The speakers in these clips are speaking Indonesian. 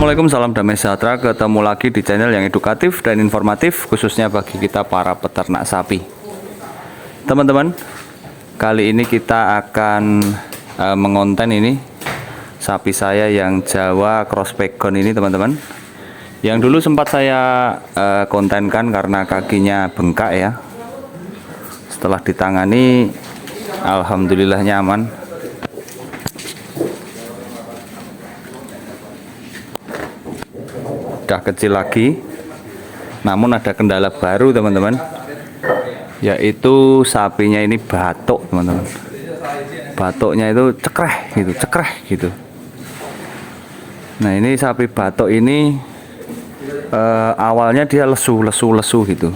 Assalamualaikum, salam damai sejahtera. Ketemu lagi di channel yang edukatif dan informatif, khususnya bagi kita para peternak sapi. Teman-teman, kali ini kita akan mengonten ini sapi saya yang Jawa Cross Pegon ini, teman-teman. Yang dulu sempat saya kontenkan karena kakinya bengkak ya. Setelah ditangani, alhamdulillahnya aman. Udah kecil lagi, namun ada kendala baru teman-teman, yaitu sapinya ini batuk teman-teman. Batuknya itu cekreh gitu. Nah, ini sapi batuk ini awalnya dia lesu gitu,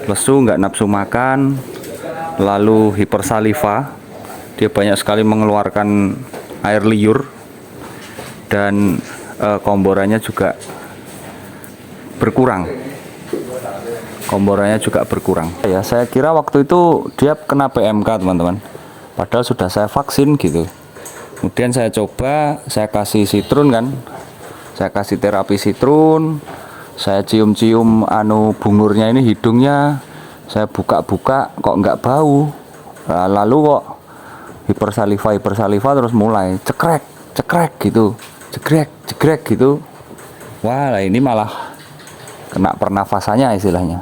lesu, nggak nafsu makan, lalu hipersaliva, dia banyak sekali mengeluarkan air liur, dan komborannya juga berkurang. Ya, saya kira waktu itu dia kena PMK teman-teman, padahal sudah saya vaksin gitu. Kemudian saya coba, saya kasih sitrun kan, saya kasih terapi sitrun, saya cium-cium bungurnya ini, hidungnya saya buka-buka, kok nggak bau. Lalu kok hipersaliva terus mulai cekrek gitu, jegrek gitu. Wah, ini malah kena pernafasannya istilahnya.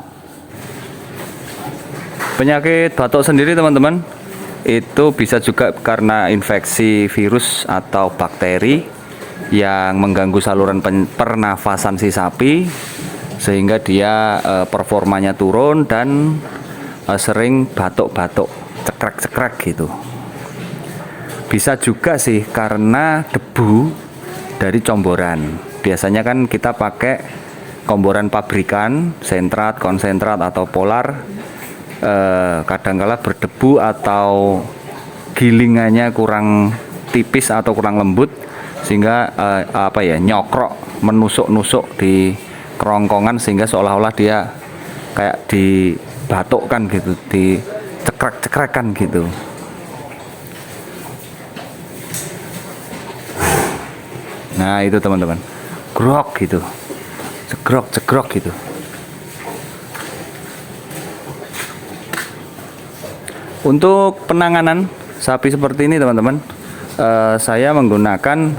Penyakit batuk sendiri teman-teman, itu bisa juga karena infeksi virus atau bakteri yang mengganggu saluran pernafasan si sapi, sehingga dia performanya turun dan sering batuk-batuk, cekrek gitu. Bisa juga sih karena debu dari comboran. Biasanya kan kita pakai komboran pabrikan, sentrat, konsentrat atau polar, kadangkala berdebu atau gilingannya kurang tipis atau kurang lembut, sehingga nyokrok, menusuk-nusuk di kerongkongan, sehingga seolah-olah dia kayak dibatukkan gitu, dicekrek-cekrekan gitu. Nah, itu teman-teman, grok gitu, cekrok gitu. Untuk penanganan sapi seperti ini teman-teman, saya menggunakan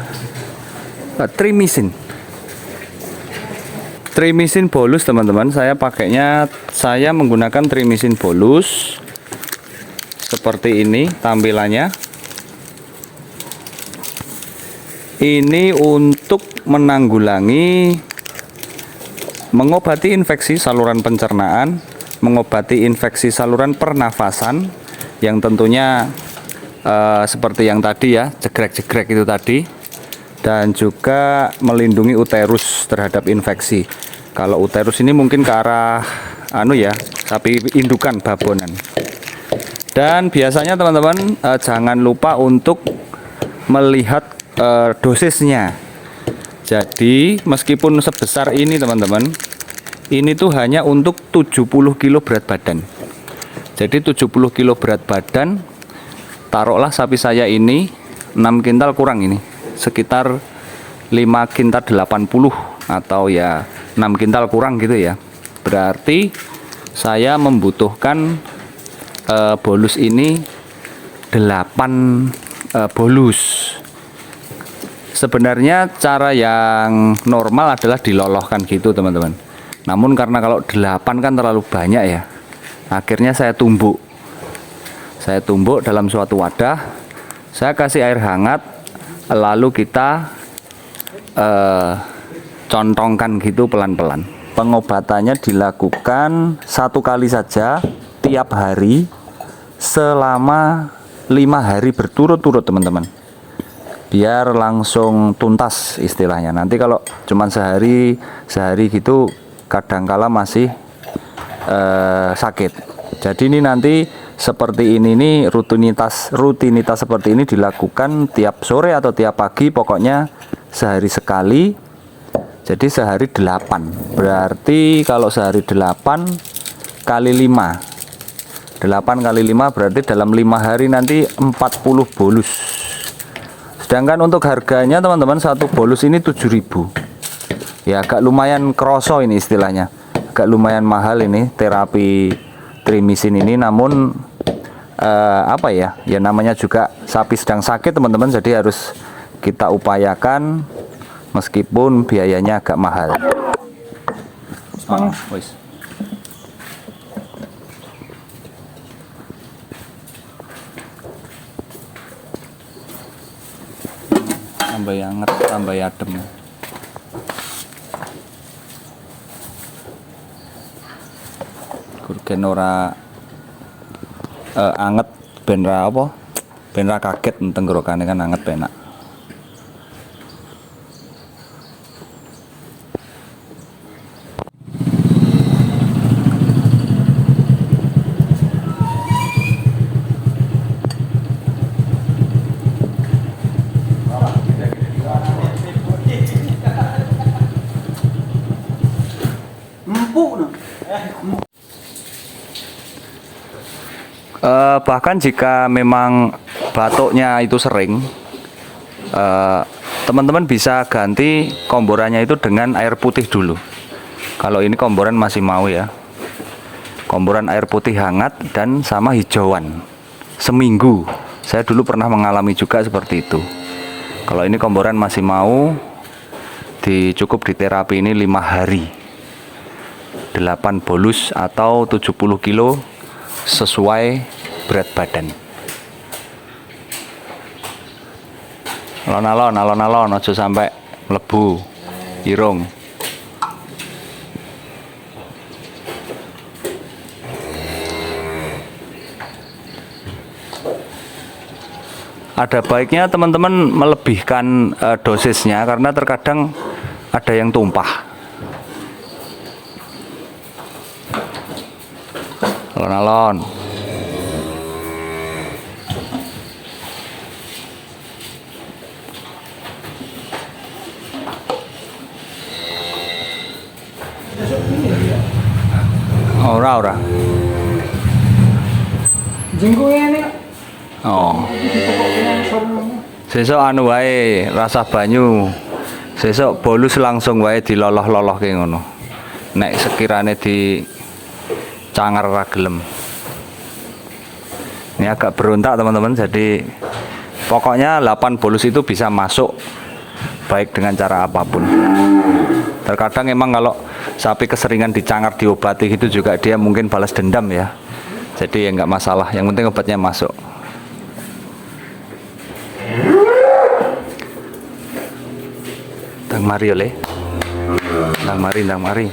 trimisin bolus teman-teman. Saya menggunakan trimisin bolus seperti ini tampilannya. Ini untuk mengobati infeksi saluran pencernaan, mengobati infeksi saluran pernafasan, yang tentunya seperti yang tadi ya, jegrek itu tadi, dan juga melindungi uterus terhadap infeksi. Kalau uterus ini mungkin ke arah sapi indukan babonan. Dan biasanya teman-teman jangan lupa untuk melihat dosisnya. Jadi meskipun sebesar ini teman-teman, ini tuh hanya untuk 70 kilo berat badan. Jadi 70 kilo berat badan, taruhlah sapi saya ini 6 kintal kurang ini, sekitar 5 kintal 80 atau ya 6 kintal kurang gitu ya. Berarti saya membutuhkan bolus ini 8 bolus. Sebenarnya cara yang normal adalah dilolohkan gitu teman-teman. Namun karena kalau 8 kan terlalu banyak ya, akhirnya saya tumbuk dalam suatu wadah. Saya kasih air hangat, lalu kita contongkan gitu pelan-pelan. Pengobatannya dilakukan 1 kali saja tiap hari selama 5 hari berturut-turut teman-teman, biar langsung tuntas istilahnya. Nanti kalau cuman sehari gitu, kadangkala masih sakit. Jadi ini nanti seperti ini nih, rutinitas seperti ini dilakukan tiap sore atau tiap pagi, pokoknya sehari sekali. Jadi sehari 8. Berarti kalau sehari 8 kali 5, 8 kali 5 berarti dalam 5 hari nanti 40 bolus. Sedangkan untuk harganya teman-teman, satu bolus ini 7.000. Ya agak lumayan kroso ini istilahnya, agak lumayan mahal ini terapi trimisin ini, namun apa ya, ya namanya juga sapi sedang sakit teman-teman, jadi harus kita upayakan meskipun biayanya agak mahal. Wis. Tambah anget, tambah adem. Kurgen ora anget ben ra apa? Ben ra kaget tenggorokane kan anget penak. Bahkan jika memang batuknya itu sering, teman-teman bisa ganti komborannya itu dengan air putih dulu. Kalau ini komboran masih mau ya, komboran air putih hangat dan sama hijauan seminggu. Saya dulu pernah mengalami juga seperti itu. Kalau ini komboran masih mau, cukup di terapi ini 5 hari, 8 bolus atau 70 kilo sesuai berat badan. Alon-alon aja sampai mlebu irung. Ada baiknya teman-teman melebihkan dosisnya, karena terkadang ada yang tumpah. Alon-alon. Ora. Jenggoe ini. Oh. Sesuk anu wae, rasa banyu. Sesuk bolus langsung wae diloloh-lolohke ngono. Nek sekirane di cangar ra gelem. Ini agak berontak teman-teman, jadi pokoknya 8 bolus itu bisa masuk baik dengan cara apapun. Terkadang emang kalau sapi keseringan dicangar diobati itu juga dia mungkin balas dendam ya. Jadi ya nggak masalah, yang penting obatnya masuk. Ndang mari oleh. Ndang mari.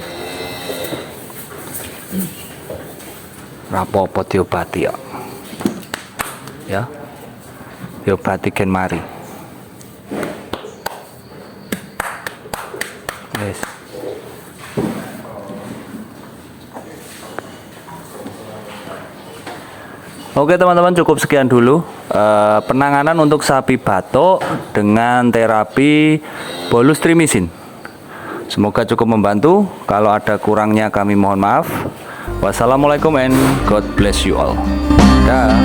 Rapopo diobati ya. Ya. Diobati gen mari. Yes. Oke teman-teman, cukup sekian dulu penanganan untuk sapi batuk dengan terapi bolus trimisin. Semoga cukup membantu. Kalau ada kurangnya kami mohon maaf. Wassalamualaikum and God bless you all. Dah.